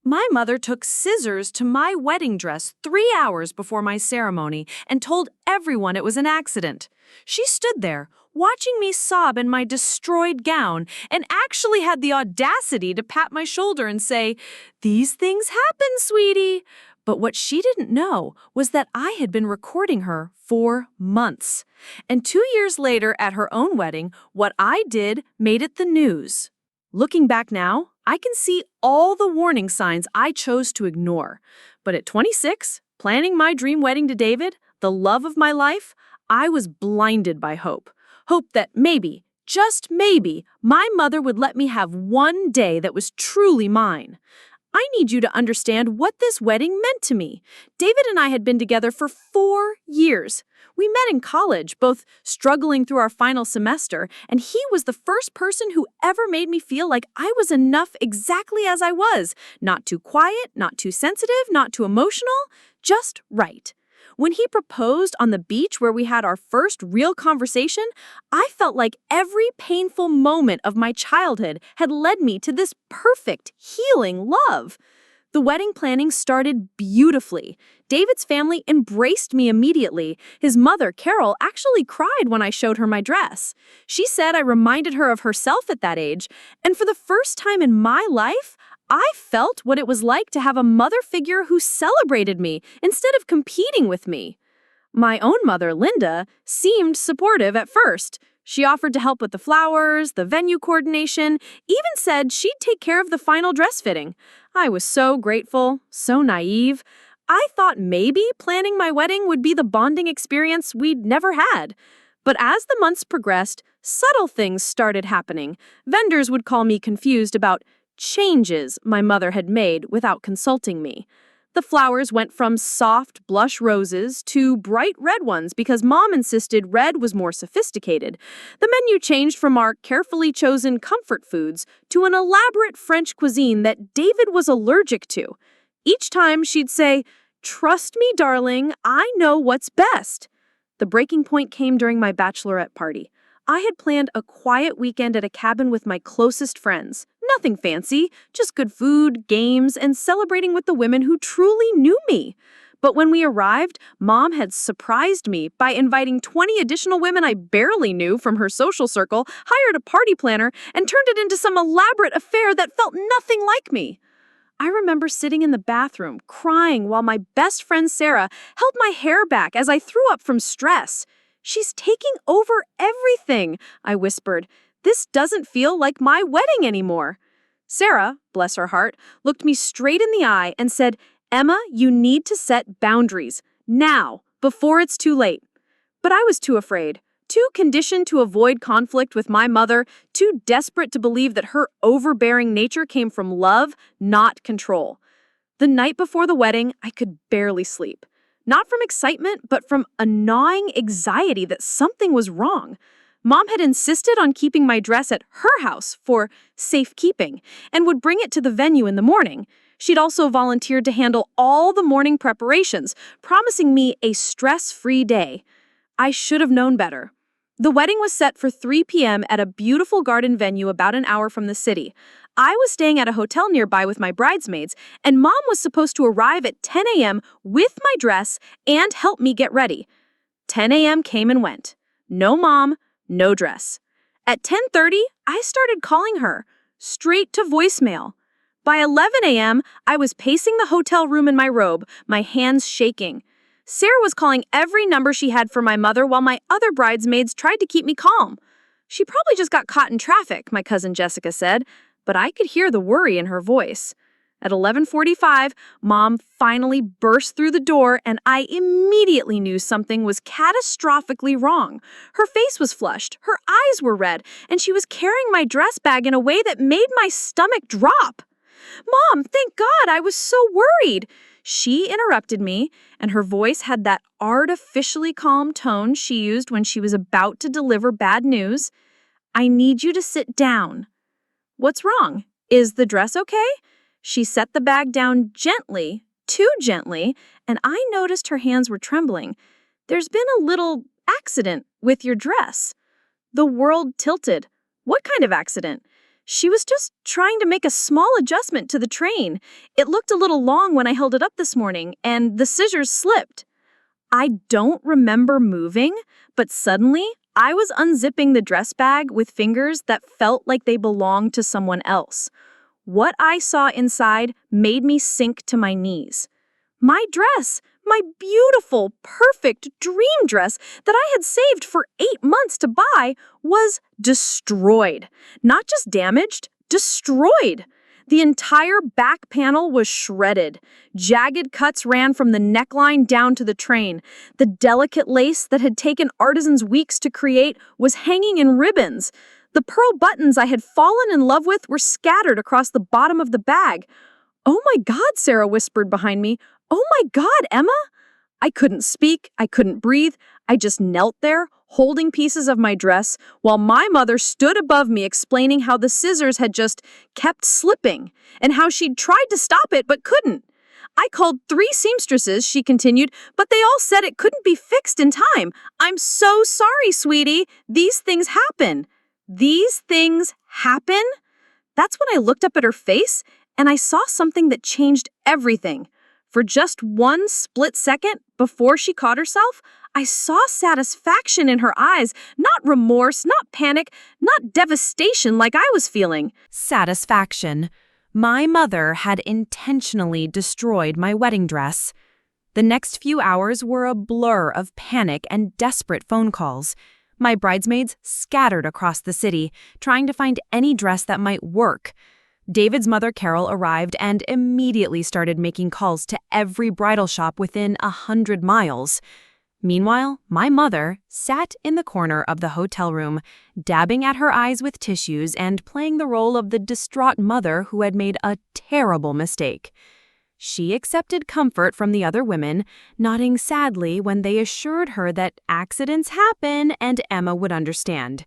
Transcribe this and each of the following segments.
My mother took scissors to my wedding dress 3 hours before my ceremony and told everyone it was an accident. She stood there, watching me sob in my destroyed gown, and actually had the audacity to pat my shoulder and say, "These things happen, sweetie." But what she didn't know was that I had been recording her for months. And 2 years later, at her own wedding, what I did made it the news. Looking back now, I can see all the warning signs I chose to ignore. But at 26, planning my dream wedding to David, the love of my life, I was blinded by hope. Hope that maybe, just maybe, my mother would let me have one day that was truly mine. I need you to understand what this wedding meant to me. David and I had been together for 4 years. We met in college, both struggling through our final semester, and he was the first person who ever made me feel like I was enough exactly as I was. Not too quiet, not too sensitive, not too emotional, just right. When he proposed on the beach where we had our first real conversation, I felt like every painful moment of my childhood had led me to this perfect, healing love. The wedding planning started beautifully. David's family embraced me immediately. His mother, Carol, actually cried when I showed her my dress. She said I reminded her of herself at that age, and for the first time in my life, I felt what it was like to have a mother figure who celebrated me instead of competing with me. My own mother, Linda, seemed supportive at first. She offered to help with the flowers, the venue coordination, even said she'd take care of the final dress fitting. I was so grateful, so naive. I thought maybe planning my wedding would be the bonding experience we'd never had. But as the months progressed, subtle things started happening. Vendors would call me confused about changes my mother had made without consulting me. The flowers went from soft blush roses to bright red ones because Mom insisted red was more sophisticated. The menu changed from our carefully chosen comfort foods to an elaborate French cuisine that David was allergic to. Each time she'd say, "Trust me, darling, I know what's best." The breaking point came during my bachelorette party. I had planned a quiet weekend at a cabin with my closest friends. Nothing fancy, just good food, games, and celebrating with the women who truly knew me. But when we arrived, Mom had surprised me by inviting 20 additional women I barely knew from her social circle, hired a party planner, and turned it into some elaborate affair that felt nothing like me. I remember sitting in the bathroom, crying while my best friend Sarah held my hair back as I threw up from stress. "She's taking over everything," I whispered. "This doesn't feel like my wedding anymore." Sarah, bless her heart, looked me straight in the eye and said, "Emma, you need to set boundaries. Now, before it's too late." But I was too afraid, too conditioned to avoid conflict with my mother, too desperate to believe that her overbearing nature came from love, not control. The night before the wedding, I could barely sleep. Not from excitement, but from a gnawing anxiety that something was wrong. Mom had insisted on keeping my dress at her house for safekeeping and would bring it to the venue in the morning. She'd also volunteered to handle all the morning preparations, promising me a stress-free day. I should have known better. The wedding was set for 3 p.m. at a beautiful garden venue about an hour from the city. I was staying at a hotel nearby with my bridesmaids, and Mom was supposed to arrive at 10 a.m. with my dress and help me get ready. 10 a.m. came and went. No Mom, no dress. At 10:30, I started calling her, straight to voicemail. By 11 a.m., I was pacing the hotel room in my robe, my hands shaking. Sarah was calling every number she had for my mother while my other bridesmaids tried to keep me calm. "She probably just got caught in traffic," my cousin Jessica said, but I could hear the worry in her voice. At 11:45, Mom finally burst through the door, and I immediately knew something was catastrophically wrong. Her face was flushed, her eyes were red, and she was carrying my dress bag in a way that made my stomach drop. "Mom, thank God, I was so worried." She interrupted me, and her voice had that artificially calm tone she used when she was about to deliver bad news. "I need you to sit down." "What's wrong? Is the dress okay?" She set the bag down gently, too gently, and I noticed her hands were trembling. "There's been a little accident with your dress." The world tilted. "What kind of accident?" She was just trying to make a small adjustment to the train. It looked a little long when I held it up this morning, and the scissors slipped. I don't remember moving, but suddenly I was unzipping the dress bag with fingers that felt like they belonged to someone else. What I saw inside made me sink to my knees. My dress, my beautiful, perfect dream dress that I had saved for 8 months to buy, was destroyed. Not just damaged, destroyed. The entire back panel was shredded. Jagged cuts ran from the neckline down to the train. The delicate lace that had taken artisans weeks to create was hanging in ribbons. The pearl buttons I had fallen in love with were scattered across the bottom of the bag. "Oh my God," Sarah whispered behind me. "Oh my God, Emma!" I couldn't speak, I couldn't breathe. I just knelt there, holding pieces of my dress, while my mother stood above me explaining how the scissors had just kept slipping, and how she'd tried to stop it but couldn't. "I called 3 seamstresses," she continued, "but they all said it couldn't be fixed in time. I'm so sorry, sweetie. These things happen." These things happen? That's when I looked up at her face, and I saw something that changed everything. For just one split second, before she caught herself, I saw satisfaction in her eyes, not remorse, not panic, not devastation like I was feeling. Satisfaction. My mother had intentionally destroyed my wedding dress. The next few hours were a blur of panic and desperate phone calls. My bridesmaids scattered across the city, trying to find any dress that might work. David's mother, Carol, arrived and immediately started making calls to every bridal shop within 100 miles. Meanwhile, my mother sat in the corner of the hotel room, dabbing at her eyes with tissues and playing the role of the distraught mother who had made a terrible mistake. She accepted comfort from the other women, nodding sadly when they assured her that accidents happen and Emma would understand.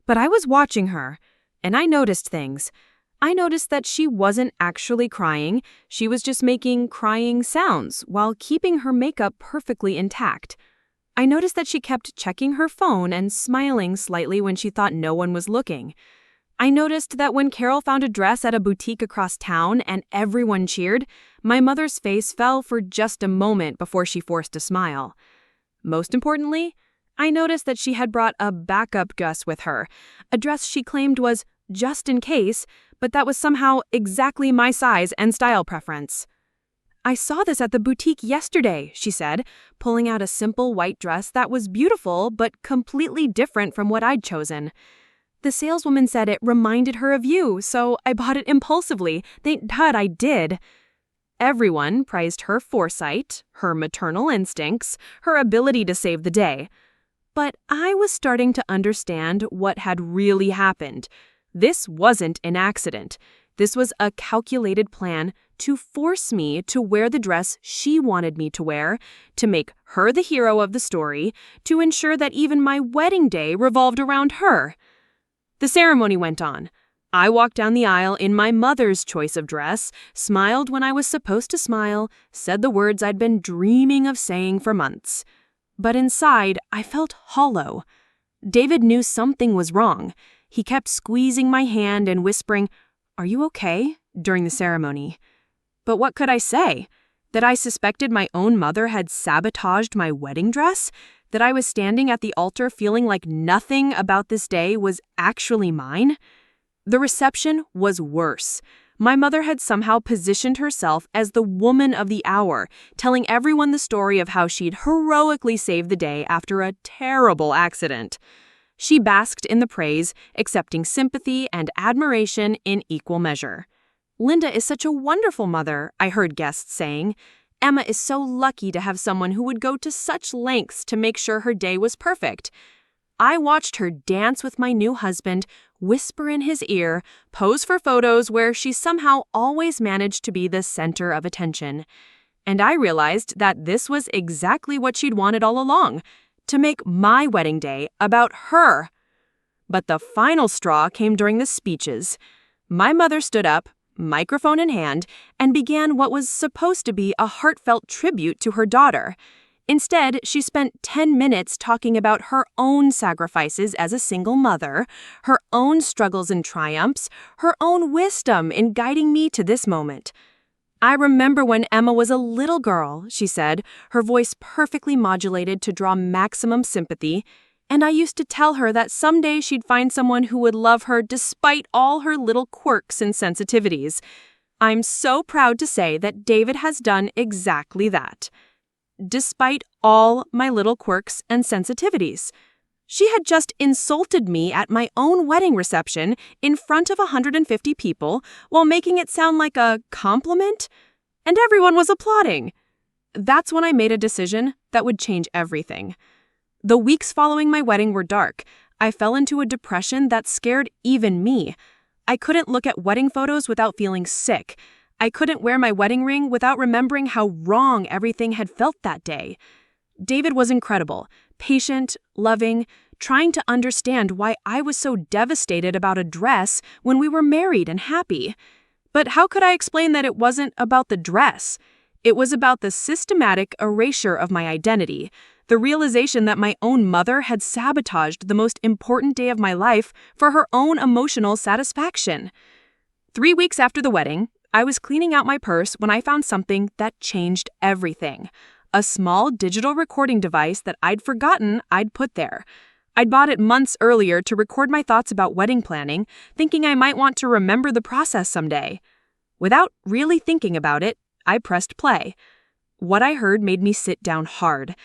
But I was watching her, and I noticed things. I noticed that she wasn't actually crying. She was just making crying sounds while keeping her makeup perfectly intact. I noticed that she kept checking her phone and smiling slightly when she thought no one was looking. I noticed that when Carol found a dress at a boutique across town and everyone cheered, my mother's face fell for just a moment before she forced a smile. Most importantly, I noticed that she had brought a backup dress with her, a dress she claimed was just in case, but that was somehow exactly my size and style preference. "I saw this at the boutique yesterday," she said, pulling out a simple white dress that was beautiful but completely different from what I'd chosen. "The saleswoman said it reminded her of you, so I bought it impulsively. Thank God I did." Everyone praised her foresight, her maternal instincts, her ability to save the day. But I was starting to understand what had really happened. This wasn't an accident. This was a calculated plan to force me to wear the dress she wanted me to wear, to make her the hero of the story, to ensure that even my wedding day revolved around her. The ceremony went on. I walked down the aisle in my mother's choice of dress, smiled when I was supposed to smile, said the words I'd been dreaming of saying for months. But inside, I felt hollow. David knew something was wrong. He kept squeezing my hand and whispering, "Are you okay?" during the ceremony. But what could I say? That I suspected my own mother had sabotaged my wedding dress? That I was standing at the altar feeling like nothing about this day was actually mine? The reception was worse. My mother had somehow positioned herself as the woman of the hour, telling everyone the story of how she'd heroically saved the day after a terrible accident. She basked in the praise, accepting sympathy and admiration in equal measure. "Linda is such a wonderful mother," I heard guests saying. "Emma is so lucky to have someone who would go to such lengths to make sure her day was perfect." I watched her dance with my new husband, whisper in his ear, pose for photos where she somehow always managed to be the center of attention. And I realized that this was exactly what she'd wanted all along, to make my wedding day about her. But the final straw came during the speeches. My mother stood up, microphone in hand, and began what was supposed to be a heartfelt tribute to her daughter. Instead, she spent 10 minutes talking about her own sacrifices as a single mother, her own struggles and triumphs, her own wisdom in guiding me to this moment. "I remember when Emma was a little girl," she said, her voice perfectly modulated to draw maximum sympathy, "and I used to tell her that someday she'd find someone who would love her despite all her little quirks and sensitivities. I'm so proud to say that David has done exactly that. Despite all my little quirks and sensitivities. She had just insulted me at my own wedding reception in front of 150 people while making it sound like a compliment, and everyone was applauding. That's when I made a decision that would change everything. The weeks following my wedding were dark. I fell into a depression that scared even me. I couldn't look at wedding photos without feeling sick. I couldn't wear my wedding ring without remembering how wrong everything had felt that day. David was incredible, patient, loving, trying to understand why I was so devastated about a dress when we were married and happy. But how could I explain that it wasn't about the dress? It was about the systematic erasure of my identity, the realization that my own mother had sabotaged the most important day of my life for her own emotional satisfaction. 3 weeks after the wedding, I was cleaning out my purse when I found something that changed everything. A small digital recording device that I'd forgotten I'd put there. I'd bought it months earlier to record my thoughts about wedding planning, thinking I might want to remember the process someday. Without really thinking about it, I pressed play. What I heard made me sit down hard.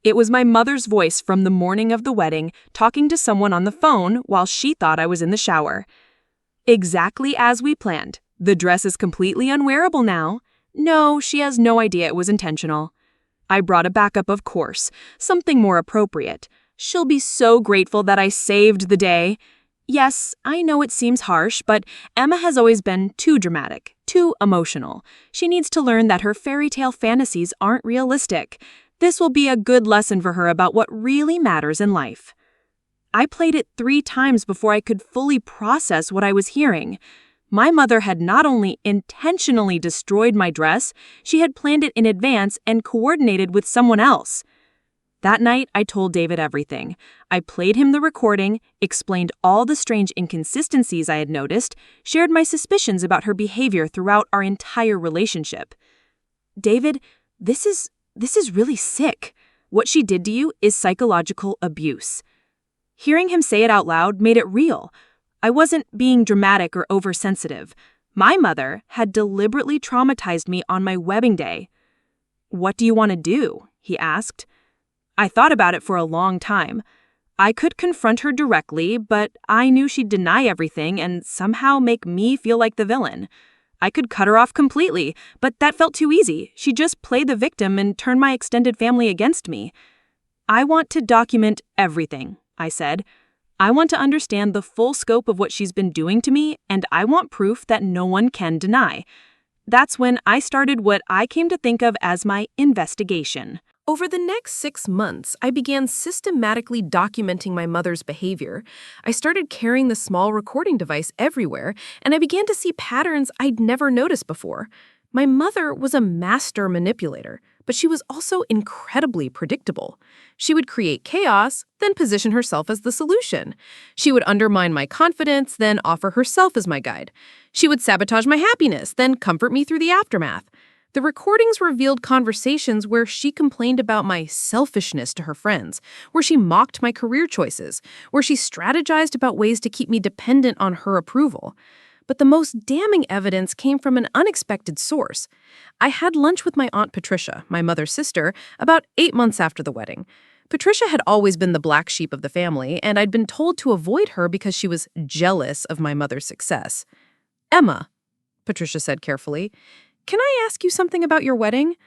It was my mother's voice from the morning of the wedding, talking to someone on the phone while she thought I was in the shower. "Exactly as we planned. The dress is completely unwearable now. No, she has no idea it was intentional." I brought a backup, of course, something more appropriate. "She'll be so grateful that I saved the day." Yes, I know it seems harsh, but Emma has always been too dramatic, too emotional. She needs to learn that her fairy tale fantasies aren't realistic. This will be a good lesson for her about what really matters in life. I played it 3 times before I could fully process what I was hearing. My mother had not only intentionally destroyed my dress, she had planned it in advance and coordinated with someone else. That night, I told David everything. I played him the recording, explained all the strange inconsistencies I had noticed, shared my suspicions about her behavior throughout our entire relationship. "David, this is really sick. What she did to you is psychological abuse." Hearing him say it out loud made it real. I wasn't being dramatic or oversensitive. My mother had deliberately traumatized me on my wedding day. "What do you want to do?" he asked. I thought about it for a long time. I could confront her directly, but I knew she'd deny everything and somehow make me feel like the villain. I could cut her off completely, but that felt too easy. She'd just play the victim and turn my extended family against me. "I want to document everything," I said. "I want to understand the full scope of what she's been doing to me, and I want proof that no one can deny." That's when I started what I came to think of as my investigation. Over the next 6 months, I began systematically documenting my mother's behavior. I started carrying the small recording device everywhere, and I began to see patterns I'd never noticed before. My mother was a master manipulator, but she was also incredibly predictable. She would create chaos, then position herself as the solution. She would undermine my confidence, then offer herself as my guide. She would sabotage my happiness, then comfort me through the aftermath. The recordings revealed conversations where she complained about my selfishness to her friends, where she mocked my career choices, where she strategized about ways to keep me dependent on her approval. But the most damning evidence came from an unexpected source. I had lunch with my Aunt Patricia, my mother's sister, about 8 months after the wedding. Patricia had always been the black sheep of the family, and I'd been told to avoid her because she was jealous of my mother's success. "Emma," Patricia said carefully, "can I ask you something about your wedding?"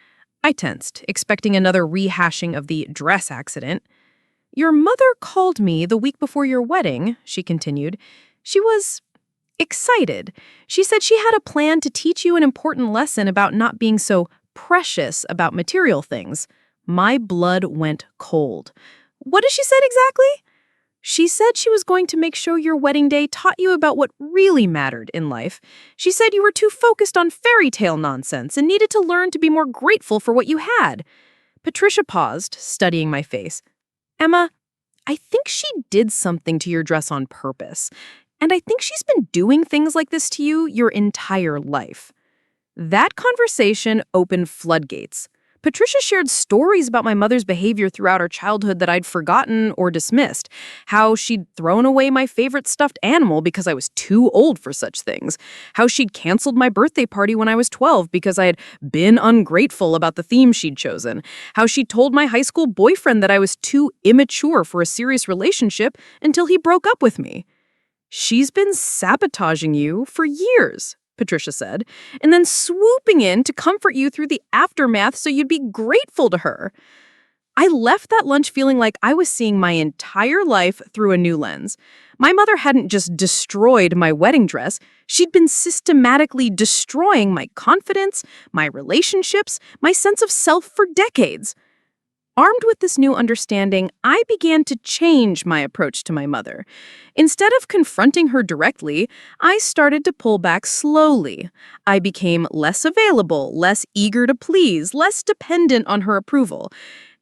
I tensed, expecting another rehashing of the dress accident. "Your mother called me the week before your wedding," she continued. "She was excited. She said she had a plan to teach you an important lesson about not being so precious about material things." My blood went cold. "What did she say exactly?" "She said she was going to make sure your wedding day taught you about what really mattered in life. She said you were too focused on fairy tale nonsense and needed to learn to be more grateful for what you had." Patricia paused, studying my face. Emma, I think she did something to your dress on purpose. And I think she's been doing things like this to you your entire life. That conversation opened floodgates. Patricia shared stories about my mother's behavior throughout our childhood that I'd forgotten or dismissed. How she'd thrown away my favorite stuffed animal because I was too old for such things. How she'd canceled my birthday party when I was 12 because I had been ungrateful about the theme she'd chosen. How she told my high school boyfriend that I was too immature for a serious relationship until he broke up with me. She's been sabotaging you for years, Patricia said, and then swooping in to comfort you through the aftermath so you'd be grateful to her. I left that lunch feeling like I was seeing my entire life through a new lens. My mother hadn't just destroyed my wedding dress, she'd been systematically destroying my confidence, my relationships, my sense of self for decades. Armed with this new understanding, I began to change my approach to my mother. Instead of confronting her directly, I started to pull back slowly. I became less available, less eager to please, less dependent on her approval.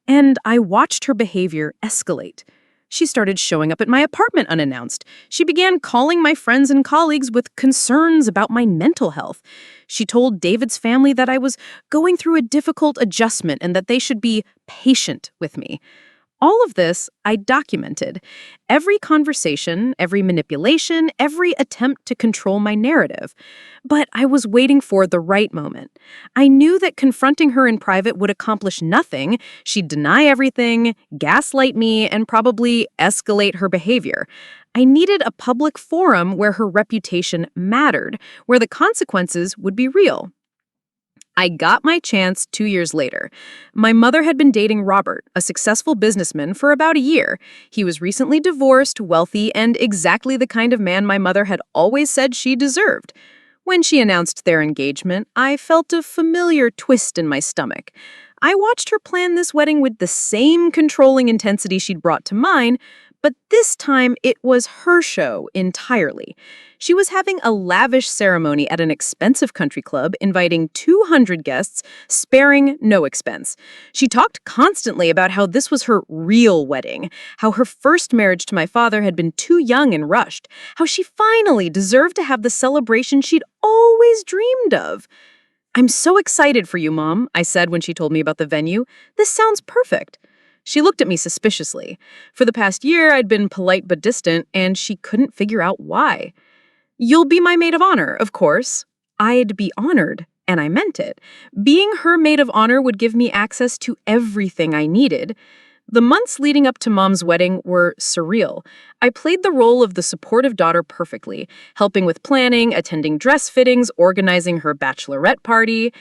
And I watched her behavior escalate. She started showing up at my apartment unannounced. She began calling my friends and colleagues with concerns about my mental health. She told David's family that I was going through a difficult adjustment and that they should be patient with me. All of this I documented. Every conversation, every manipulation, every attempt to control my narrative. But I was waiting for the right moment. I knew that confronting her in private would accomplish nothing. She'd deny everything, gaslight me, and probably escalate her behavior. I needed a public forum where her reputation mattered, where the consequences would be real. I got my chance 2 years later. My mother had been dating Robert, a successful businessman, for about a year. He was recently divorced, wealthy, and exactly the kind of man my mother had always said she deserved. When she announced their engagement, I felt a familiar twist in my stomach. I watched her plan this wedding with the same controlling intensity she'd brought to mine, but this time it was her show entirely. She was having a lavish ceremony at an expensive country club, inviting 200 guests, sparing no expense. She talked constantly about how this was her real wedding, how her first marriage to my father had been too young and rushed, how she finally deserved to have the celebration she'd always dreamed of. "I'm so excited for you, Mom," I said when she told me about the venue. "This sounds perfect." She looked at me suspiciously. For the past year, I'd been polite but distant, and she couldn't figure out why. "You'll be my maid of honor, of course." I'd be honored, and I meant it. Being her maid of honor would give me access to everything I needed. The months leading up to Mom's wedding were surreal. I played the role of the supportive daughter perfectly, helping with planning, attending dress fittings, organizing her bachelorette party.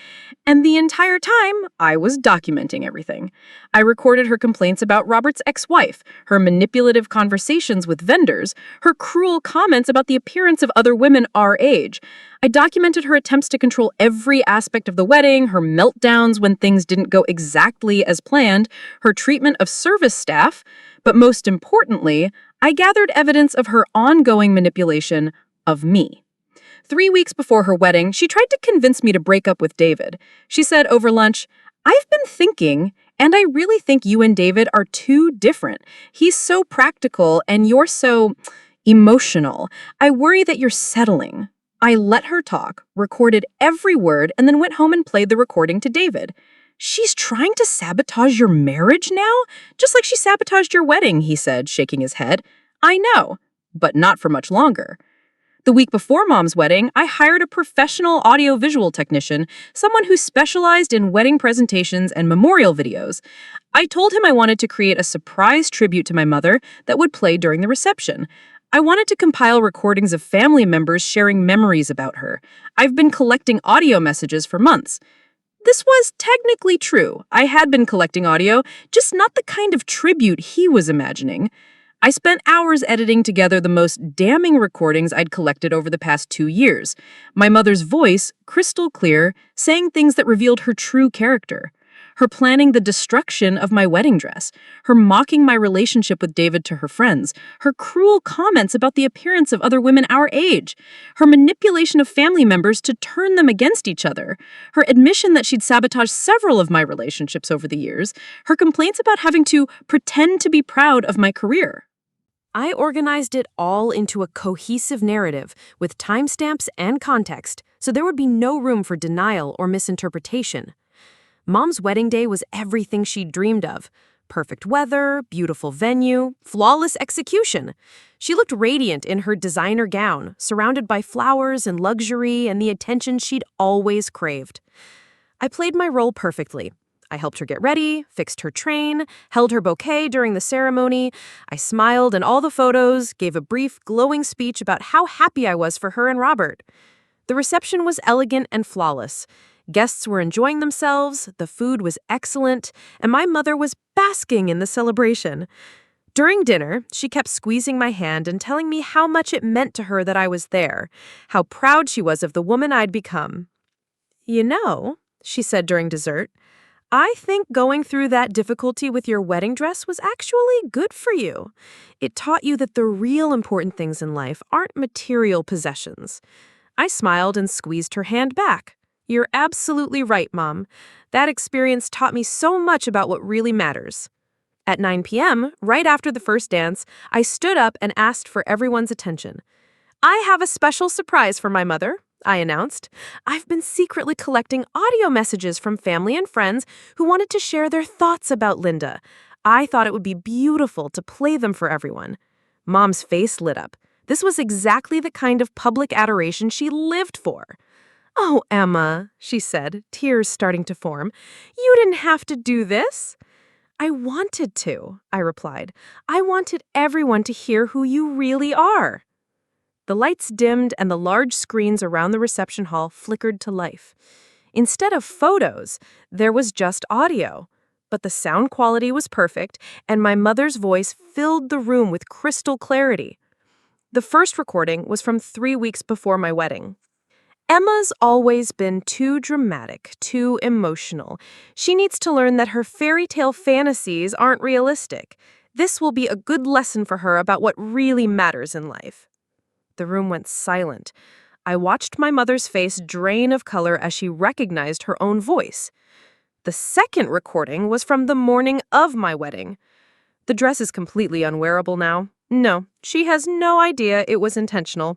And the entire time, I was documenting everything. I recorded her complaints about Robert's ex-wife, her manipulative conversations with vendors, her cruel comments about the appearance of other women our age. I documented her attempts to control every aspect of the wedding, her meltdowns when things didn't go exactly as planned, her treatment of service staff, but most importantly, I gathered evidence of her ongoing manipulation of me. 3 weeks before her wedding, she tried to convince me to break up with David. She said over lunch, "I've been thinking, and I really think you and David are too different. He's so practical, and you're so emotional. I worry that you're settling." I let her talk, recorded every word, and then went home and played the recording to David. "She's trying to sabotage your marriage now? Just like she sabotaged your wedding," he said, shaking his head. "I know, but not for much longer." The week before Mom's wedding, I hired a professional audiovisual technician, someone who specialized in wedding presentations and memorial videos. I told him I wanted to create a surprise tribute to my mother that would play during the reception. I wanted to compile recordings of family members sharing memories about her. I've been collecting audio messages for months. This was technically true. I had been collecting audio, just not the kind of tribute he was imagining. I spent hours editing together the most damning recordings I'd collected over the past 2 years. My mother's voice, crystal clear, saying things that revealed her true character. her planning the destruction of my wedding dress, her mocking my relationship with David to her friends, her cruel comments about the appearance of other women our age, her manipulation of family members to turn them against each other, her admission that she'd sabotaged several of my relationships over the years, her complaints about having to pretend to be proud of my career. I organized it all into a cohesive narrative with timestamps and context, so there would be no room for denial or misinterpretation. Mom's wedding day was everything she'd dreamed of. Perfect weather, beautiful venue, flawless execution. She looked radiant in her designer gown, surrounded by flowers and luxury and the attention she'd always craved. I played my role perfectly. I helped her get ready, fixed her train, held her bouquet during the ceremony. I smiled in all the photos, gave a brief, glowing speech about how happy I was for her and Robert. The reception was elegant and flawless. Guests were enjoying themselves, the food was excellent, and my mother was basking in the celebration. During dinner, she kept squeezing my hand and telling me how much it meant to her that I was there, how proud she was of the woman I'd become. "You know," she said during dessert, "I think going through that difficulty with your wedding dress was actually good for you. It taught you that the real important things in life aren't material possessions." I smiled and squeezed her hand back. "You're absolutely right, Mom. That experience taught me so much about what really matters." At 9 p.m., right after the first dance, I stood up and asked for everyone's attention. "I have a special surprise for my mother," I announced. "I've been secretly collecting audio messages from family and friends who wanted to share their thoughts about Linda. I thought it would be beautiful to play them for everyone." Mom's face lit up. This was exactly the kind of public adoration she lived for. "Oh, Emma," she said, tears starting to form, "you didn't have to do this." "I wanted to," I replied. "I wanted everyone to hear who you really are." The lights dimmed and the large screens around the reception hall flickered to life. Instead of photos, there was just audio. But the sound quality was perfect, and my mother's voice filled the room with crystal clarity. The first recording was from 3 weeks before my wedding. "Emma's always been too dramatic, too emotional. She needs to learn that her fairy tale fantasies aren't realistic. This will be a good lesson for her about what really matters in life." The room went silent. I watched my mother's face drain of color as she recognized her own voice. The second recording was from the morning of my wedding. "The dress is completely unwearable now. No, she has no idea it was intentional.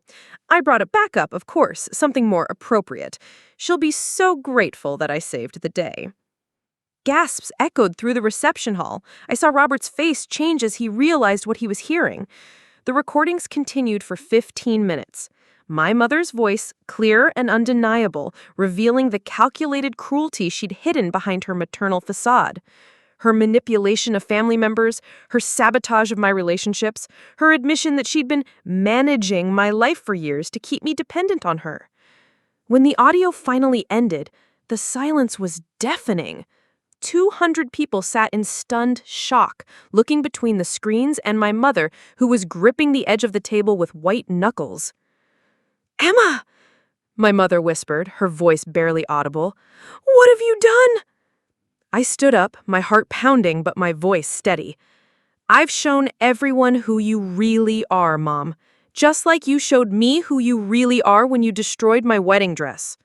I brought it back up, of course, something more appropriate. She'll be so grateful that I saved the day." Gasps echoed through the reception hall. I saw Robert's face change as he realized what he was hearing. The recordings continued for 15 minutes. My mother's voice, clear and undeniable, revealing the calculated cruelty she'd hidden behind her maternal facade. Her manipulation of family members, her sabotage of my relationships, her admission that she'd been managing my life for years to keep me dependent on her. When the audio finally ended, the silence was deafening. 200 people sat in stunned shock, looking between the screens and my mother, who was gripping the edge of the table with white knuckles. "Emma!" my mother whispered, her voice barely audible. "What have you done?" I stood up, my heart pounding but my voice steady. "I've shown everyone who you really are, Mom. Just like you showed me who you really are when you destroyed my wedding dress."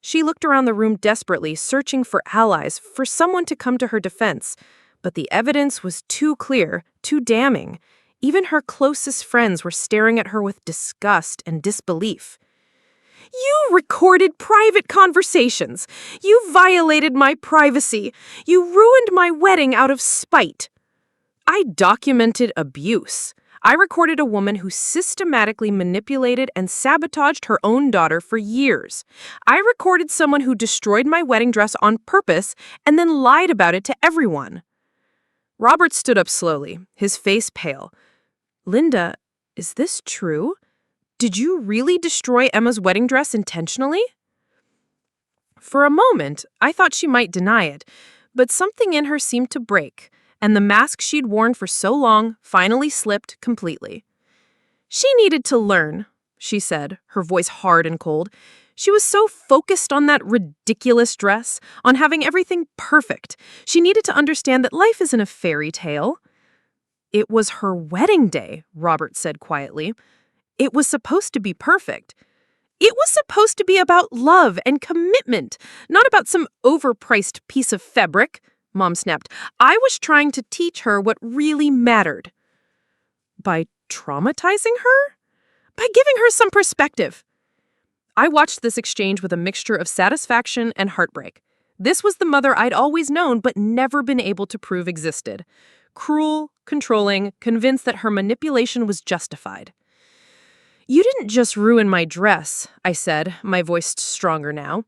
She looked around the room desperately, searching for allies, for someone to come to her defense. But the evidence was too clear, too damning. Even her closest friends were staring at her with disgust and disbelief. "You recorded private conversations. You violated my privacy. You ruined my wedding out of spite." I documented abuse. I recorded a woman who systematically manipulated and sabotaged her own daughter for years. I recorded someone who destroyed my wedding dress on purpose and then lied about it to everyone. Robert stood up slowly, his face pale. "Linda, is this true? Did you really destroy Emma's wedding dress intentionally?" For a moment, I thought she might deny it, but something in her seemed to break, and the mask she'd worn for so long finally slipped completely. "She needed to learn," she said, her voice hard and cold. She was so focused on that ridiculous dress, on having everything perfect. She needed to understand that life isn't a fairy tale. It was her wedding day, Robert said quietly. It was supposed to be perfect. It was supposed to be about love and commitment, not about some overpriced piece of fabric, Mom snapped. I was trying to teach her what really mattered. By traumatizing her? By giving her some perspective. I watched this exchange with a mixture of satisfaction and heartbreak. This was the mother I'd always known but never been able to prove existed. Cruel, controlling, convinced that her manipulation was justified. You didn't just ruin my dress, I said, my voice stronger now.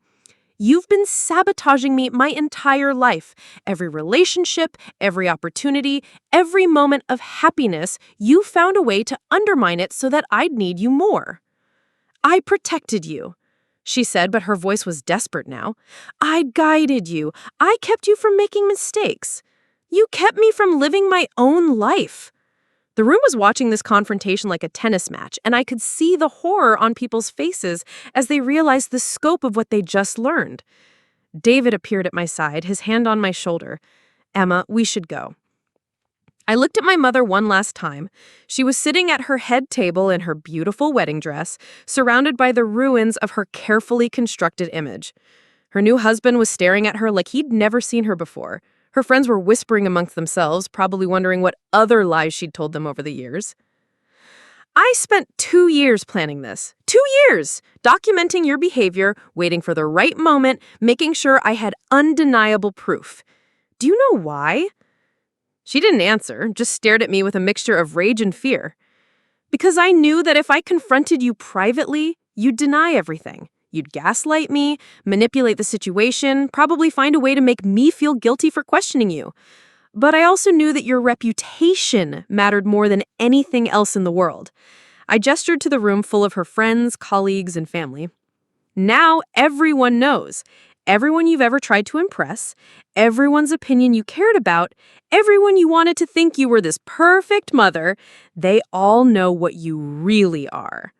You've been sabotaging me my entire life. Every relationship, every opportunity, every moment of happiness, you found a way to undermine it so that I'd need you more. I protected you, she said, but her voice was desperate now. I guided you. I kept you from making mistakes. You kept me from living my own life. The room was watching this confrontation like a tennis match, and I could see the horror on people's faces as they realized the scope of what they just learned. David appeared at my side, his hand on my shoulder. Emma, we should go. I looked at my mother one last time. She was sitting at her head table in her beautiful wedding dress, surrounded by the ruins of her carefully constructed image. Her new husband was staring at her like he'd never seen her before. Her friends were whispering amongst themselves, probably wondering what other lies she'd told them over the years. I spent 2 years planning this. 2 years! Documenting your behavior, waiting for the right moment, making sure I had undeniable proof. Do you know why? She didn't answer, just stared at me with a mixture of rage and fear. Because I knew that if I confronted you privately, you'd deny everything. You'd gaslight me, manipulate the situation, probably find a way to make me feel guilty for questioning you. But I also knew that your reputation mattered more than anything else in the world. I gestured to the room full of her friends, colleagues, and family. Now everyone knows. Everyone you've ever tried to impress, everyone's opinion you cared about, everyone you wanted to think you were this perfect mother, they all know what you really are.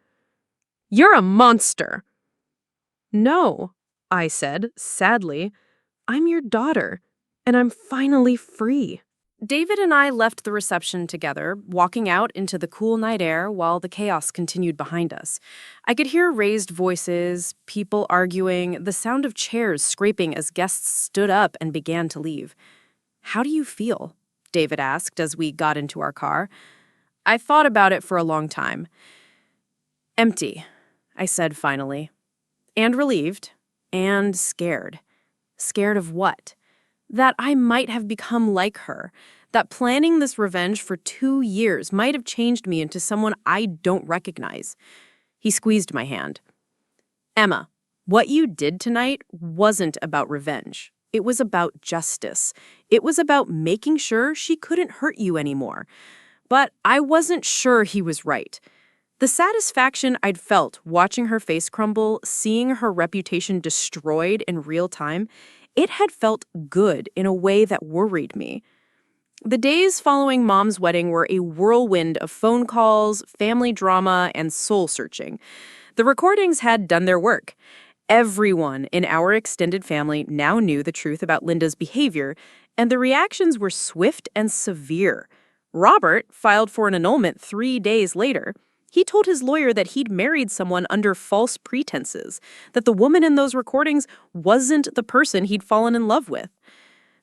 You're a monster. No, I said, sadly. I'm your daughter, and I'm finally free. David and I left the reception together, walking out into the cool night air while the chaos continued behind us. I could hear raised voices, people arguing, the sound of chairs scraping as guests stood up and began to leave. How do you feel? David asked as we got into our car. I thought about it for a long time. Empty, I said finally. And relieved. And scared. Scared of what? That I might have become like her, that planning this revenge for 2 years might have changed me into someone I don't recognize. He squeezed my hand. Emma, what you did tonight wasn't about revenge. It was about justice. It was about making sure she couldn't hurt you anymore. But I wasn't sure he was right. The satisfaction I'd felt watching her face crumble, seeing her reputation destroyed in real time, it had felt good in a way that worried me. The days following Mom's wedding were a whirlwind of phone calls, family drama, and soul-searching. The recordings had done their work. Everyone in our extended family now knew the truth about Linda's behavior, and the reactions were swift and severe. Robert filed for an annulment 3 days later. He told his lawyer that he'd married someone under false pretenses, that the woman in those recordings wasn't the person he'd fallen in love with.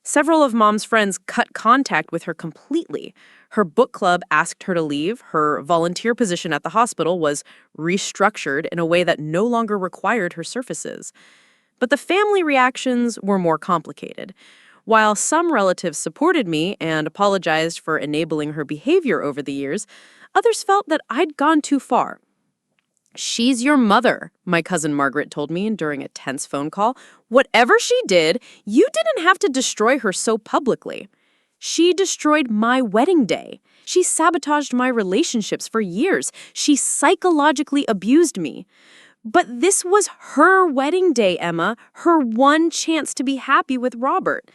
Several of Mom's friends cut contact with her completely. Her book club asked her to leave. Her volunteer position at the hospital was restructured in a way that no longer required her services. But the family reactions were more complicated. While some relatives supported me and apologized for enabling her behavior over the years, others felt that I'd gone too far. She's your mother, my cousin Margaret told me during a tense phone call. Whatever she did, you didn't have to destroy her so publicly. She destroyed my wedding day. She sabotaged my relationships for years. She psychologically abused me. But this was her wedding day, Emma, her one chance to be happy with Robert.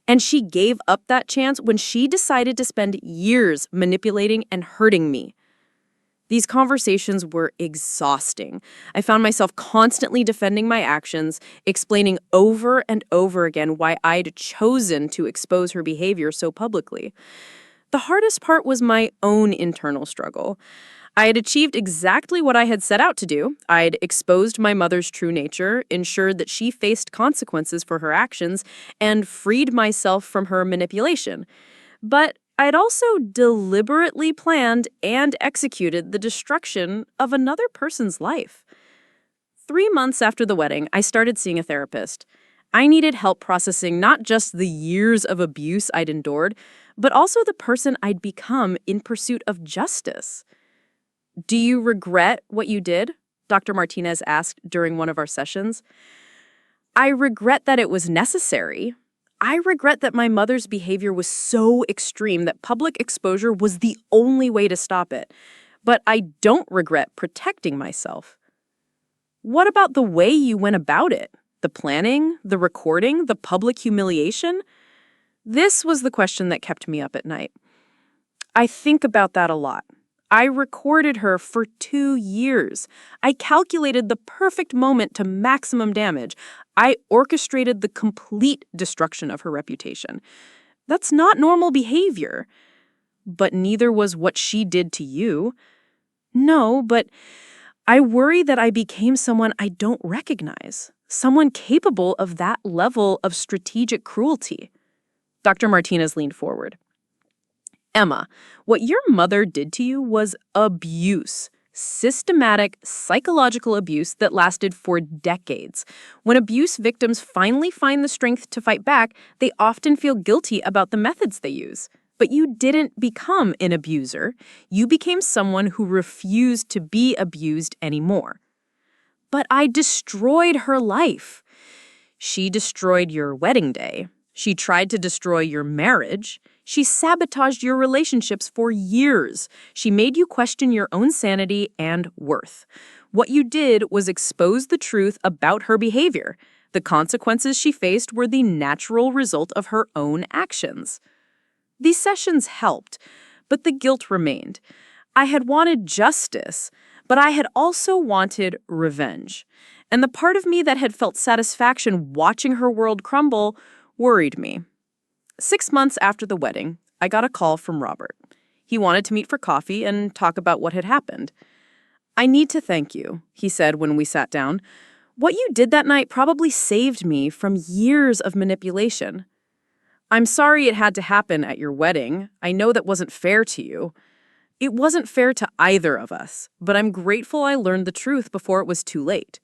And she gave up that chance when she decided to spend years manipulating and hurting me. These conversations were exhausting. I found myself constantly defending my actions, explaining over and over again why I'd chosen to expose her behavior so publicly. The hardest part was my own internal struggle. I had achieved exactly what I had set out to do. I'd exposed my mother's true nature, ensured that she faced consequences for her actions, and freed myself from her manipulation. But I'd also deliberately planned and executed the destruction of another person's life. 3 months after the wedding, I started seeing a therapist. I needed help processing not just the years of abuse I'd endured, but also the person I'd become in pursuit of justice. "Do you regret what you did?" Dr. Martinez asked during one of our sessions. "I regret that it was necessary. I regret that my mother's behavior was so extreme that public exposure was the only way to stop it. But I don't regret protecting myself." "What about the way you went about it? The planning, the recording, the public humiliation?" This was the question that kept me up at night. I think about that a lot. I recorded her for 2 years. I calculated the perfect moment to maximum damage. I orchestrated the complete destruction of her reputation. That's not normal behavior. But neither was what she did to you. No, but I worry that I became someone I don't recognize, someone capable of that level of strategic cruelty. Dr. Martinez leaned forward. "Emma, what your mother did to you was abuse. Systematic psychological abuse that lasted for decades. When abuse victims finally find the strength to fight back, they often feel guilty about the methods they use. But you didn't become an abuser. You became someone who refused to be abused anymore." "But I destroyed her life." "She destroyed your wedding day. She tried to destroy your marriage. She sabotaged your relationships for years. She made you question your own sanity and worth. What you did was expose the truth about her behavior. The consequences she faced were the natural result of her own actions." These sessions helped, but the guilt remained. I had wanted justice, but I had also wanted revenge. And the part of me that had felt satisfaction watching her world crumble worried me. 6 months after the wedding, I got a call from Robert. He wanted to meet for coffee and talk about what had happened. "I need to thank you," he said when we sat down. "What you did that night probably saved me from years of manipulation." "I'm sorry it had to happen at your wedding. I know that wasn't fair to you." "It wasn't fair to either of us, but I'm grateful I learned the truth before it was too late."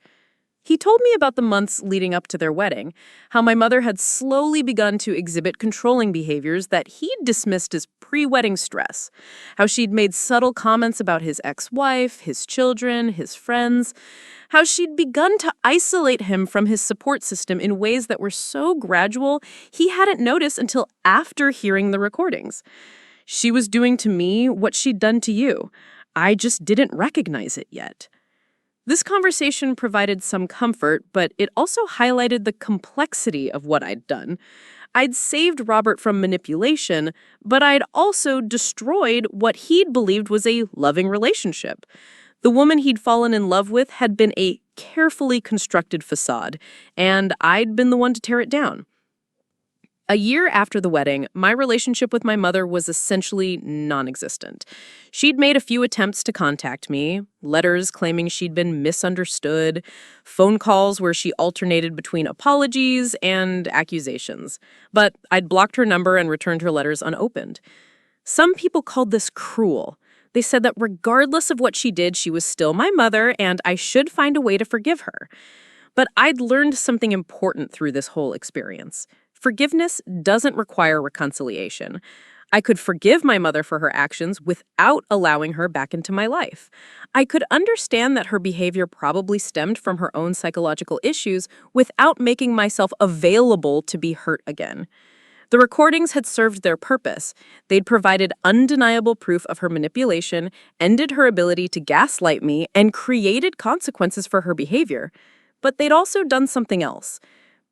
He told me about the months leading up to their wedding, how my mother had slowly begun to exhibit controlling behaviors that he'd dismissed as pre-wedding stress, how she'd made subtle comments about his ex-wife, his children, his friends, how she'd begun to isolate him from his support system in ways that were so gradual he hadn't noticed until after hearing the recordings. "She was doing to me what she'd done to you. I just didn't recognize it yet." This conversation provided some comfort, but it also highlighted the complexity of what I'd done. I'd saved Robert from manipulation, but I'd also destroyed what he'd believed was a loving relationship. The woman he'd fallen in love with had been a carefully constructed facade, and I'd been the one to tear it down. A year after the wedding, my relationship with my mother was essentially non-existent. She'd made a few attempts to contact me, letters claiming she'd been misunderstood, phone calls where she alternated between apologies and accusations. But I'd blocked her number and returned her letters unopened. Some people called this cruel. They said that regardless of what she did, she was still my mother and I should find a way to forgive her. But I'd learned something important through this whole experience. Forgiveness doesn't require reconciliation. I could forgive my mother for her actions without allowing her back into my life. I could understand that her behavior probably stemmed from her own psychological issues without making myself available to be hurt again. The recordings had served their purpose. They'd provided undeniable proof of her manipulation, ended her ability to gaslight me, and created consequences for her behavior. But they'd also done something else.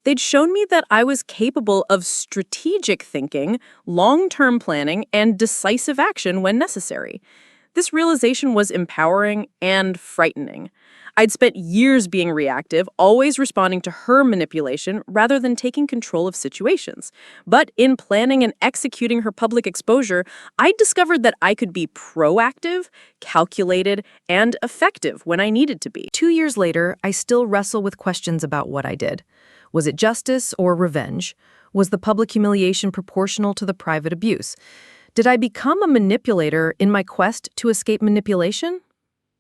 They'd shown me that I was capable of strategic thinking, long-term planning, and decisive action when necessary. This realization was empowering and frightening. I'd spent years being reactive, always responding to her manipulation rather than taking control of situations. But in planning and executing her public exposure, I discovered that I could be proactive, calculated, and effective when I needed to be. 2 years later, I still wrestle with questions about what I did. Was it justice or revenge? Was the public humiliation proportional to the private abuse? Did I become a manipulator in my quest to escape manipulation?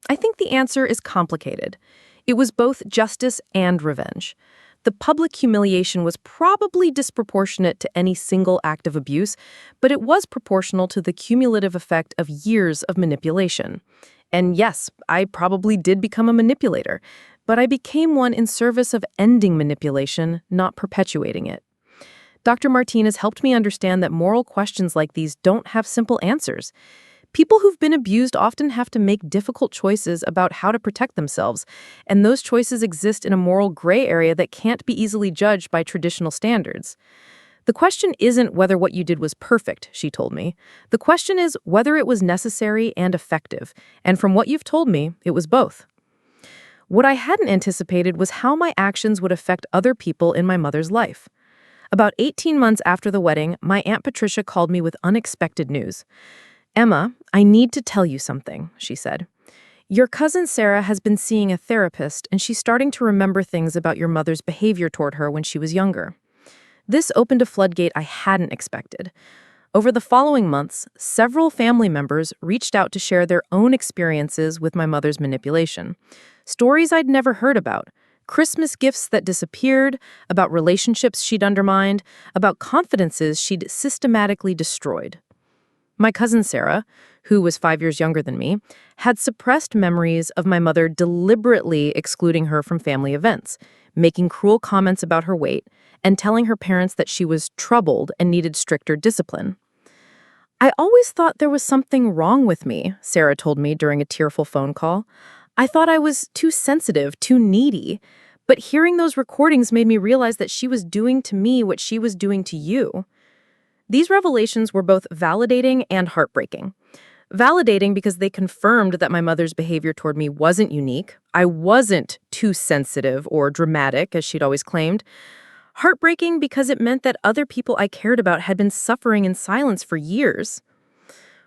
I think the answer is complicated. It was both justice and revenge. The public humiliation was probably disproportionate to any single act of abuse, but it was proportional to the cumulative effect of years of manipulation. And yes, I probably did become a manipulator, but I became one in service of ending manipulation, not perpetuating it. Dr. Martinez helped me understand that moral questions like these don't have simple answers. People who've been abused often have to make difficult choices about how to protect themselves, and those choices exist in a moral gray area that can't be easily judged by traditional standards. The question isn't whether what you did was perfect, she told me. The question is whether it was necessary and effective, and from what you've told me, it was both. What I hadn't anticipated was how my actions would affect other people in my mother's life. About 18 months after the wedding, my Aunt Patricia called me with unexpected news. "Emma, I need to tell you something," she said. "Your cousin Sarah has been seeing a therapist, and she's starting to remember things about your mother's behavior toward her when she was younger." This opened a floodgate I hadn't expected. Over the following months, several family members reached out to share their own experiences with my mother's manipulation. Stories I'd never heard about. Christmas gifts that disappeared, about relationships she'd undermined, about confidences she'd systematically destroyed. My cousin Sarah, who was 5 years younger than me, had suppressed memories of my mother deliberately excluding her from family events, making cruel comments about her weight, and telling her parents that she was troubled and needed stricter discipline. "I always thought there was something wrong with me," Sarah told me during a tearful phone call. "I thought I was too sensitive, too needy. But hearing those recordings made me realize that she was doing to me what she was doing to you." These revelations were both validating and heartbreaking. Validating because they confirmed that my mother's behavior toward me wasn't unique. I wasn't too sensitive or dramatic, as she'd always claimed. Heartbreaking because it meant that other people I cared about had been suffering in silence for years.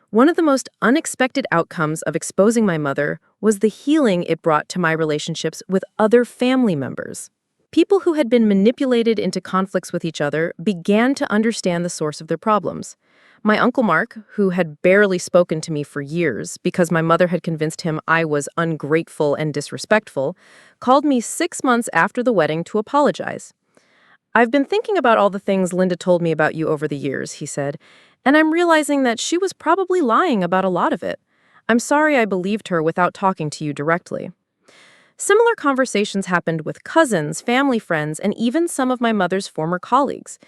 One of the most unexpected outcomes of exposing my mother was the healing it brought to my relationships with other family members. People who had been manipulated into conflicts with each other began to understand the source of their problems. My Uncle Mark, who had barely spoken to me for years because my mother had convinced him I was ungrateful and disrespectful, called me 6 months after the wedding to apologize. "I've been thinking about all the things Linda told me about you over the years," he said, "and I'm realizing that she was probably lying about a lot of it. I'm sorry I believed her without talking to you directly." Similar conversations happened with cousins, family friends, and even some of my mother's former colleagues.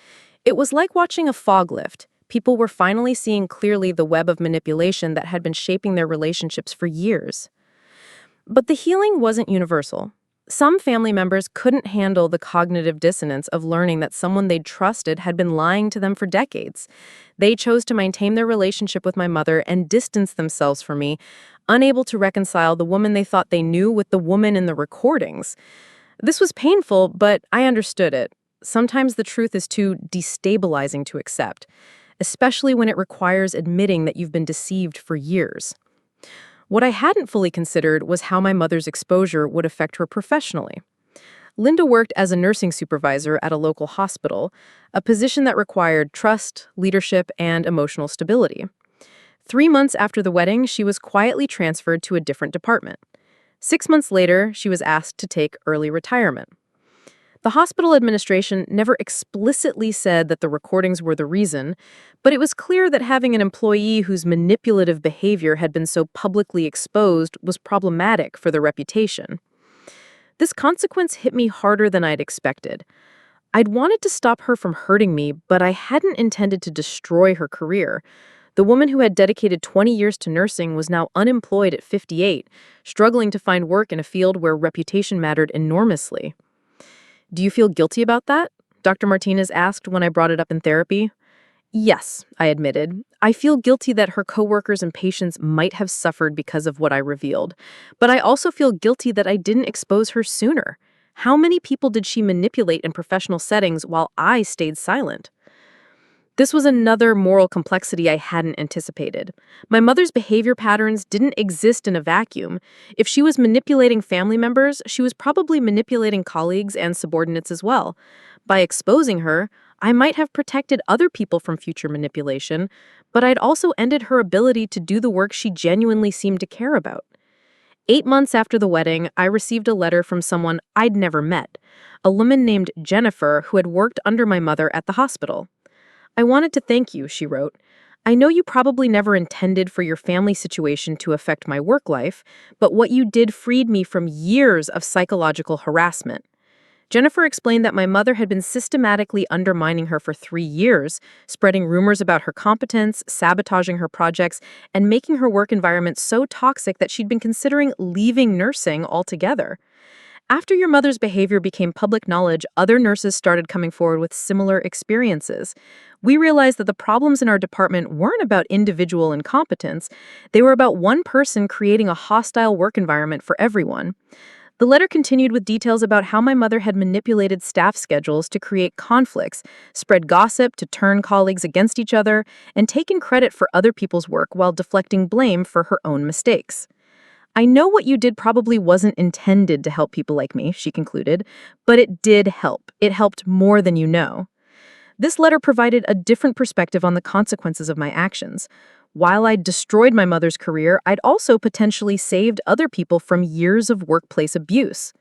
It was like watching a fog lift. People were finally seeing clearly the web of manipulation that had been shaping their relationships for years. But the healing wasn't universal. Some family members couldn't handle the cognitive dissonance of learning that someone they'd trusted had been lying to them for decades. They chose to maintain their relationship with my mother and distance themselves from me, unable to reconcile the woman they thought they knew with the woman in the recordings. This was painful, but I understood it. Sometimes the truth is too destabilizing to accept, especially when it requires admitting that you've been deceived for years. What I hadn't fully considered was how my mother's exposure would affect her professionally. Linda worked as a nursing supervisor at a local hospital, a position that required trust, leadership, and emotional stability. 3 months after the wedding, she was quietly transferred to a different department. 6 months later, she was asked to take early retirement. The hospital administration never explicitly said that the recordings were the reason, but it was clear that having an employee whose manipulative behavior had been so publicly exposed was problematic for their reputation. This consequence hit me harder than I'd expected. I'd wanted to stop her from hurting me, but I hadn't intended to destroy her career. The woman who had dedicated 20 years to nursing was now unemployed at 58, struggling to find work in a field where reputation mattered enormously. "Do you feel guilty about that?" Dr. Martinez asked when I brought it up in therapy. Yes, I admitted. I feel guilty that her coworkers and patients might have suffered because of what I revealed. But I also feel guilty that I didn't expose her sooner. How many people did she manipulate in professional settings while I stayed silent? This was another moral complexity I hadn't anticipated. My mother's behavior patterns didn't exist in a vacuum. If she was manipulating family members, she was probably manipulating colleagues and subordinates as well. By exposing her, I might have protected other people from future manipulation, but I'd also ended her ability to do the work she genuinely seemed to care about. 8 months after the wedding, I received a letter from someone I'd never met, a woman named Jennifer who had worked under my mother at the hospital. "I wanted to thank you," she wrote. "I know you probably never intended for your family situation to affect my work life, but what you did freed me from years of psychological harassment." Jennifer explained that my mother had been systematically undermining her for 3 years, spreading rumors about her competence, sabotaging her projects, and making her work environment so toxic that she'd been considering leaving nursing altogether. After your mother's behavior became public knowledge, other nurses started coming forward with similar experiences. We realized that the problems in our department weren't about individual incompetence, they were about one person creating a hostile work environment for everyone. The letter continued with details about how my mother had manipulated staff schedules to create conflicts, spread gossip to turn colleagues against each other, and taken credit for other people's work while deflecting blame for her own mistakes. "I know what you did probably wasn't intended to help people like me," she concluded, "but it did help. It helped more than you know." This letter provided a different perspective on the consequences of my actions. While I'd destroyed my mother's career, I'd also potentially saved other people from years of workplace abuse.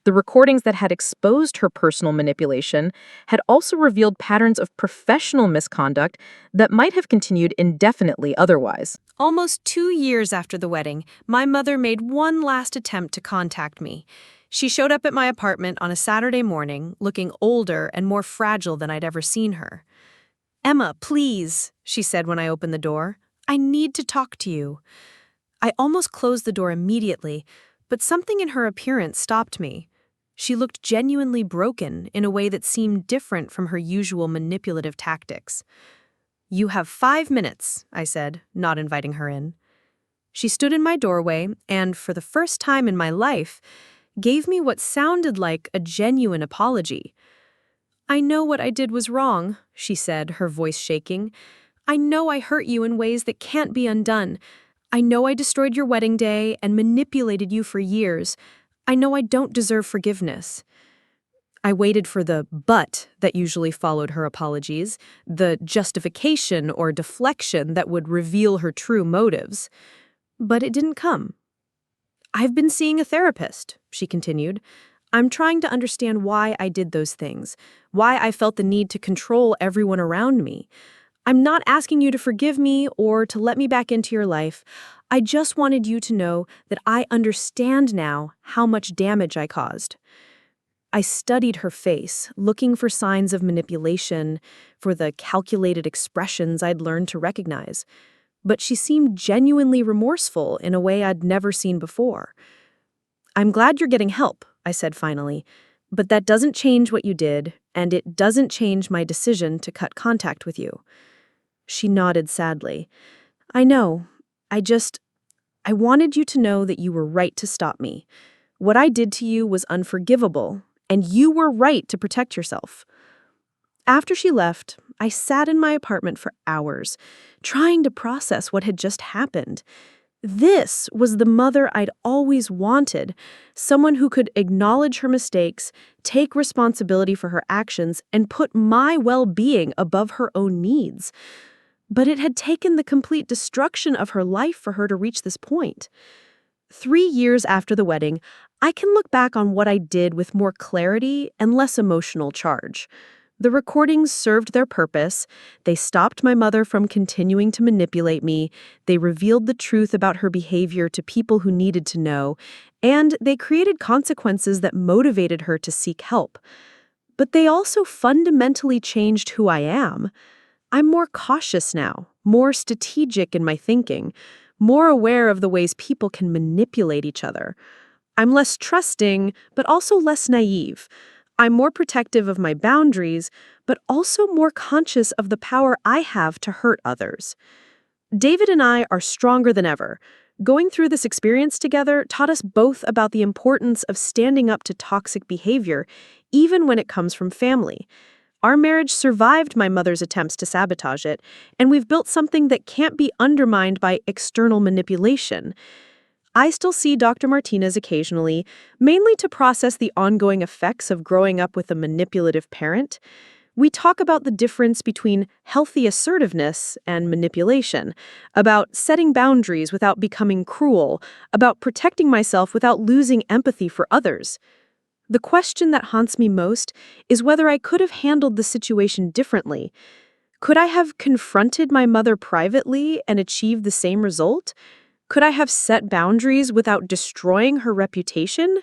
The recordings that had exposed her personal manipulation had also revealed patterns of professional misconduct that might have continued indefinitely otherwise. Almost 2 years after the wedding, my mother made one last attempt to contact me. She showed up at my apartment on a Saturday morning, looking older and more fragile than I'd ever seen her. "Emma, please," she said when I opened the door. "I need to talk to you." I almost closed the door immediately, but something in her appearance stopped me. She looked genuinely broken in a way that seemed different from her usual manipulative tactics. "You have 5 minutes," I said, not inviting her in. She stood in my doorway and, for the first time in my life, gave me what sounded like a genuine apology. "I know what I did was wrong," she said, her voice shaking. "I know I hurt you in ways that can't be undone. I know I destroyed your wedding day and manipulated you for years. I know I don't deserve forgiveness." I waited for the "but" that usually followed her apologies, the justification or deflection that would reveal her true motives. But it didn't come. "I've been seeing a therapist," she continued. "I'm trying to understand why I did those things, why I felt the need to control everyone around me. I'm not asking you to forgive me or to let me back into your life. I just wanted you to know that I understand now how much damage I caused." I studied her face, looking for signs of manipulation, for the calculated expressions I'd learned to recognize. But she seemed genuinely remorseful in a way I'd never seen before. "I'm glad you're getting help," I said finally, "but that doesn't change what you did, and it doesn't change my decision to cut contact with you." She nodded sadly. "I know. I wanted you to know that you were right to stop me. What I did to you was unforgivable, and you were right to protect yourself." After she left, I sat in my apartment for hours, trying to process what had just happened. This was the mother I'd always wanted, someone who could acknowledge her mistakes, take responsibility for her actions, and put my well-being above her own needs. But it had taken the complete destruction of her life for her to reach this point. 3 years after the wedding, I can look back on what I did with more clarity and less emotional charge. The recordings served their purpose. They stopped my mother from continuing to manipulate me. They revealed the truth about her behavior to people who needed to know. And they created consequences that motivated her to seek help. But they also fundamentally changed who I am. I'm more cautious now, more strategic in my thinking, more aware of the ways people can manipulate each other. I'm less trusting, but also less naive. I'm more protective of my boundaries, but also more conscious of the power I have to hurt others. David and I are stronger than ever. Going through this experience together taught us both about the importance of standing up to toxic behavior, even when it comes from family. Our marriage survived my mother's attempts to sabotage it, and we've built something that can't be undermined by external manipulation. I still see Dr. Martinez occasionally, mainly to process the ongoing effects of growing up with a manipulative parent. We talk about the difference between healthy assertiveness and manipulation, about setting boundaries without becoming cruel, about protecting myself without losing empathy for others. The question that haunts me most is whether I could have handled the situation differently. Could I have confronted my mother privately and achieved the same result? Could I have set boundaries without destroying her reputation?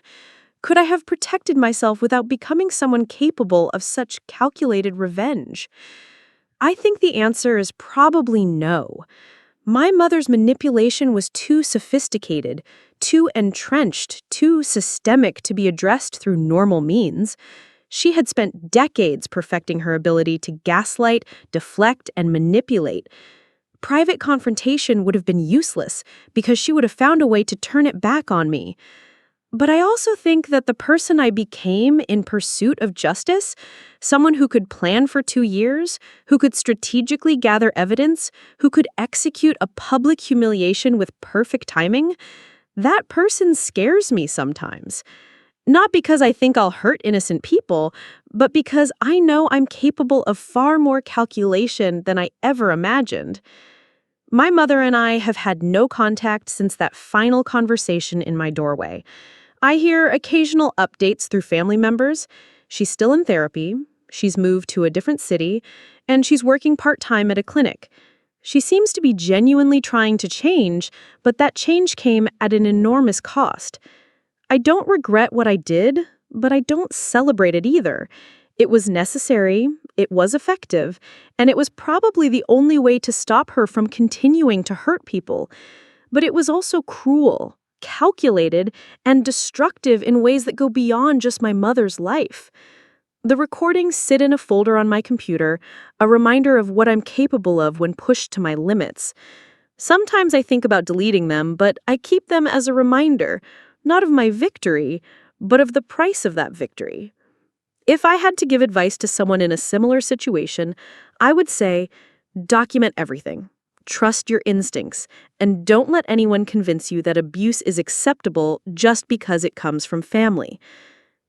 Could I have protected myself without becoming someone capable of such calculated revenge? I think the answer is probably no. My mother's manipulation was too sophisticated, too entrenched, too systemic to be addressed through normal means. She had spent decades perfecting her ability to gaslight, deflect, and manipulate. Private confrontation would have been useless because she would have found a way to turn it back on me. But I also think that the person I became in pursuit of justice, someone who could plan for 2 years, who could strategically gather evidence, who could execute a public humiliation with perfect timing, that person scares me sometimes. Not because I think I'll hurt innocent people, but because I know I'm capable of far more calculation than I ever imagined. My mother and I have had no contact since that final conversation in my doorway. I hear occasional updates through family members. She's still in therapy, she's moved to a different city, and she's working part-time at a clinic. She seems to be genuinely trying to change, but that change came at an enormous cost. I don't regret what I did, but I don't celebrate it either. It was necessary, it was effective, and it was probably the only way to stop her from continuing to hurt people. But it was also cruel, calculated, and destructive in ways that go beyond just my mother's life. The recordings sit in a folder on my computer, a reminder of what I'm capable of when pushed to my limits. Sometimes I think about deleting them, but I keep them as a reminder, not of my victory, but of the price of that victory. If I had to give advice to someone in a similar situation, I would say, document everything. Trust your instincts, and don't let anyone convince you that abuse is acceptable just because it comes from family.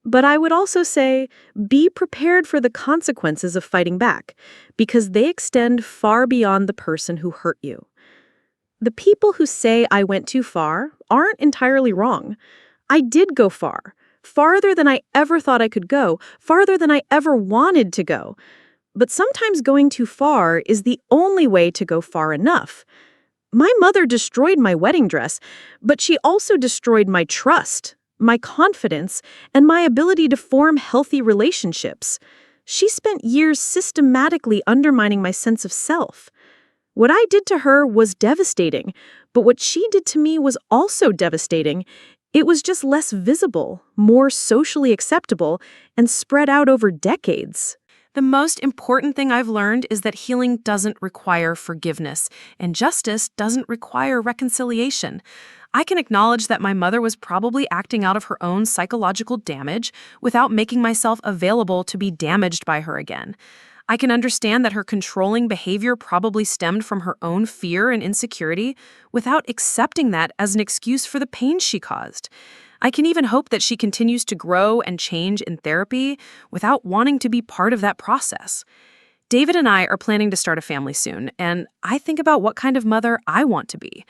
But I would also say, be prepared for the consequences of fighting back, because they extend far beyond the person who hurt you. The people who say I went too far aren't entirely wrong. I did go far, farther than I ever thought I could go, farther than I ever wanted to go. But sometimes going too far is the only way to go far enough. My mother destroyed my wedding dress, but she also destroyed my trust, my confidence, and my ability to form healthy relationships. She spent years systematically undermining my sense of self. What I did to her was devastating, but what she did to me was also devastating. It was just less visible, more socially acceptable, and spread out over decades. The most important thing I've learned is that healing doesn't require forgiveness, and justice doesn't require reconciliation. I can acknowledge that my mother was probably acting out of her own psychological damage without making myself available to be damaged by her again. I can understand that her controlling behavior probably stemmed from her own fear and insecurity without accepting that as an excuse for the pain she caused. I can even hope that she continues to grow and change in therapy without wanting to be part of that process. David and I are planning to start a family soon, and I think about what kind of mother I want to be.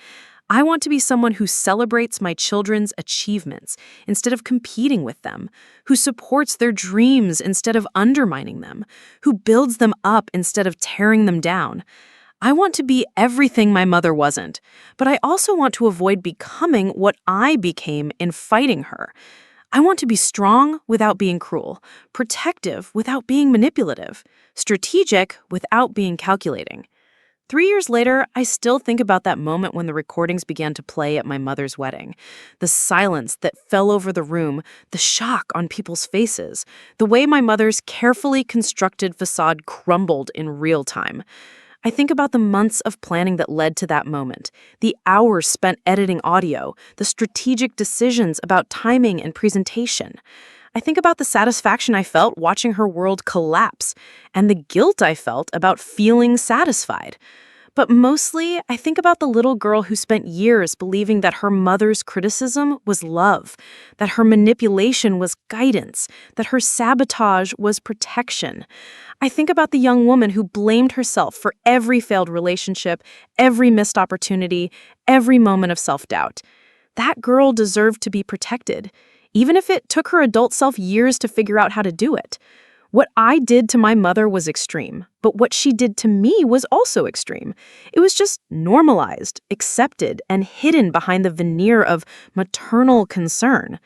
I want to be someone who celebrates my children's achievements instead of competing with them, who supports their dreams instead of undermining them, who builds them up instead of tearing them down. I want to be everything my mother wasn't, but I also want to avoid becoming what I became in fighting her. I want to be strong without being cruel, protective without being manipulative, strategic without being calculating. 3 years later, I still think about that moment when the recordings began to play at my mother's wedding. The silence that fell over the room, the shock on people's faces, the way my mother's carefully constructed facade crumbled in real time. I think about the months of planning that led to that moment, the hours spent editing audio, the strategic decisions about timing and presentation. I think about the satisfaction I felt watching her world collapse and the guilt I felt about feeling satisfied. But mostly, I think about the little girl who spent years believing that her mother's criticism was love, that her manipulation was guidance, that her sabotage was protection. I think about the young woman who blamed herself for every failed relationship, every missed opportunity, every moment of self-doubt. That girl deserved to be protected, even if it took her adult self years to figure out how to do it. What I did to my mother was extreme, but what she did to me was also extreme. It was just normalized, accepted, and hidden behind the veneer of maternal concern.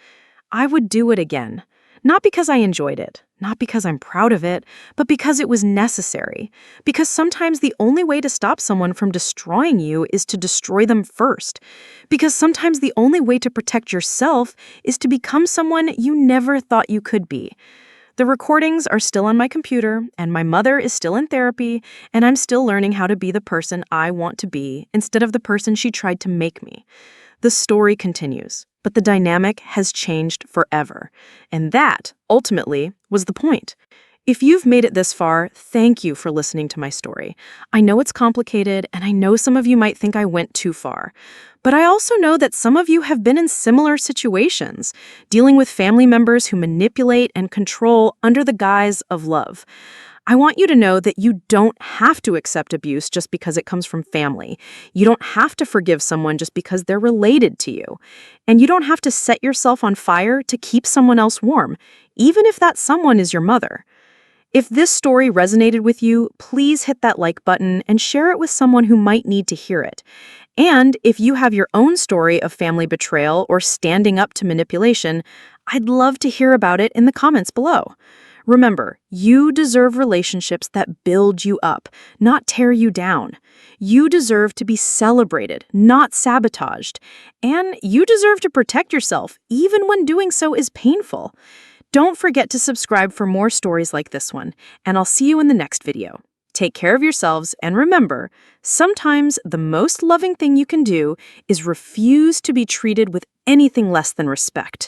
I would do it again. Not because I enjoyed it, not because I'm proud of it, but because it was necessary. Because sometimes the only way to stop someone from destroying you is to destroy them first. Because sometimes the only way to protect yourself is to become someone you never thought you could be. The recordings are still on my computer, and my mother is still in therapy, and I'm still learning how to be the person I want to be instead of the person she tried to make me. The story continues, but the dynamic has changed forever. And that, ultimately, was the point. If you've made it this far, thank you for listening to my story. I know it's complicated, and I know some of you might think I went too far. But I also know that some of you have been in similar situations, dealing with family members who manipulate and control under the guise of love. I want you to know that you don't have to accept abuse just because it comes from family. You don't have to forgive someone just because they're related to you. And you don't have to set yourself on fire to keep someone else warm, even if that someone is your mother. If this story resonated with you, please hit that like button and share it with someone who might need to hear it. And if you have your own story of family betrayal or standing up to manipulation, I'd love to hear about it in the comments below. Remember, you deserve relationships that build you up, not tear you down. You deserve to be celebrated, not sabotaged. And you deserve to protect yourself, even when doing so is painful. Don't forget to subscribe for more stories like this one, and I'll see you in the next video. Take care of yourselves, and remember, sometimes the most loving thing you can do is refuse to be treated with anything less than respect.